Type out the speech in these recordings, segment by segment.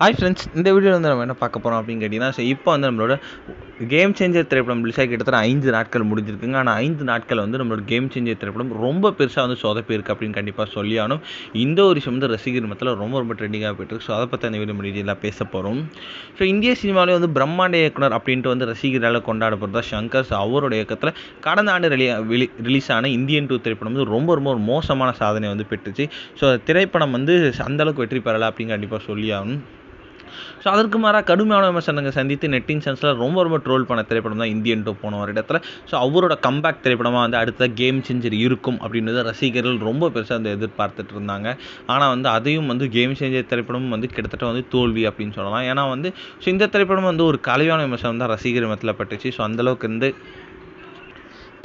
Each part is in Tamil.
ஹாய் ஃப்ரெண்ட்ஸ், இந்த வீடியோவில் வந்து நம்ம என்ன பார்க்க போகிறோம் அப்படின்னு கேட்டிங்கன்னா, இப்போ வந்து நம்மளோட கேம் சேஞ்சர் திரைப்படம் ரிலீஸ் ஆகி கிட்டத்தட்ட 5 நாட்கள் முடிஞ்சிருக்குங்க. ஆனால் 5 நாட்கள் வந்து நம்மளோட கேம் சேஞ்சர் திரைப்படம் ரொம்ப பெருசாக வந்து சொதப்பியிருக்கு அப்படின்னு கண்டிப்பாக சொல்லியானும். இந்த ஒரு விஷயம் வந்து ரசிகர் மத்தியில் ரொம்ப ரொம்ப ட்ரெண்டிங்காக போயிட்டுருக்கு. ஸோ அதை பற்றி அந்த வீடியோ டீட்டெயிலாக பேச போகிறோம். ஸோ இந்திய சினிமாவிலே வந்து பிரம்மாண்ட இயக்குனர் அப்படின்ட்டு வந்து ரசிகரால் கொண்டாடப்படுறதா ஷங்கர். ஸோ அவரோட இயக்கத்தில் கடந்த ஆண்டு ரிலீஸ் ஆன இந்தியன் 2 திரைப்படம் வந்து ரொம்ப ரொம்ப ஒரு மோசமான சாதனை வந்து பெற்றுச்சு. ஸோ திரைப்படம் வந்து அந்தளவுக்கு வெற்றி பெறலை அப்படின்னு கண்டிப்பாக சொல்லியாகணும். ஸோ அதற்கு மாறாக கடுமையான விமர்சனங்கள் சந்தித்து நெட்டிசன்ஸில் ரொம்ப ரொம்ப ட்ரோல் பண்ண திரைப்படம் தான் இந்தியன் 2 போன வருடத்தில். ஸோ அவரோட கம்பேக் திரைப்படமாக வந்து அடுத்த கேம் சேஞ்சர் இருக்கும் அப்படின்றத ரசிகர்கள் ரொம்ப பெருசாக வந்து எதிர்பார்த்துட்டு இருந்தாங்க. ஆனால் வந்து அதையும் வந்து கேம் சேஞ்சர் திரைப்படமும் வந்து கிட்டத்தட்ட வந்து தோல்வி அப்படின்னு சொல்லலாம். ஏன்னா வந்து ஸோ இந்த திரைப்படம் வந்து ஒரு கலையான விமர்சனம் தான் ரசிகர் மத்தியில் பட்டுச்சு. ஸோ அந்தளவுக்கு வந்து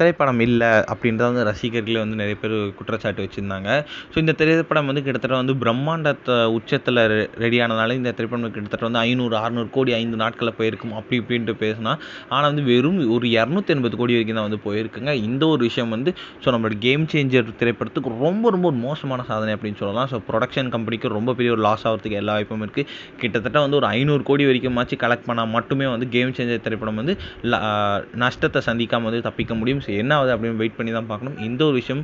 திரைப்படம் இல்லை அப்படின்றத வந்து ரசிகர்களே வந்து நிறைய பேர் குற்றச்சாட்டு வச்சுருந்தாங்க. ஸோ இந்த திரைப்படம் வந்து கிட்டத்தட்ட வந்து பிரம்மாண்டத்தை உச்சத்தில் ரெடியானதுனால இந்த திரைப்படம் கிட்டத்தட்ட வந்து 500-600 கோடி 5 நாட்களில் போயிருக்கும் அப்படி இப்படின்ட்டு பேசினா. ஆனால் வந்து வெறும் ஒரு 280 கோடி வரைக்கும் தான் வந்து போயிருக்குங்க. இந்த ஒரு விஷயம் வந்து ஸோ நம்மளோட கேம் சேஞ்சர் திரைப்படத்துக்கு ரொம்ப ரொம்ப ஒரு மோசமான சாதனை அப்படின்னு சொல்லலாம். ஸோ ப்ரொடக்ஷன் கம்பெனிக்கு ரொம்ப பெரிய ஒரு லாஸ் ஆகிறதுக்கு எல்லா வாய்ப்பும் இருக்குது. கிட்டத்தட்ட வந்து ஒரு 500 கோடி வரைக்குமாச்சு கலெக்ட் பண்ணால் மட்டுமே வந்து கேம் சேஞ்சர் திரைப்படம் வந்து நஷ்டத்தை சந்திக்காமல் வந்து தப்பிக்க முடியும். ஸோ என்ன ஆகுது அப்படின்னு வெயிட் பண்ணி தான் பார்க்கணும். இந்த ஒரு விஷயம்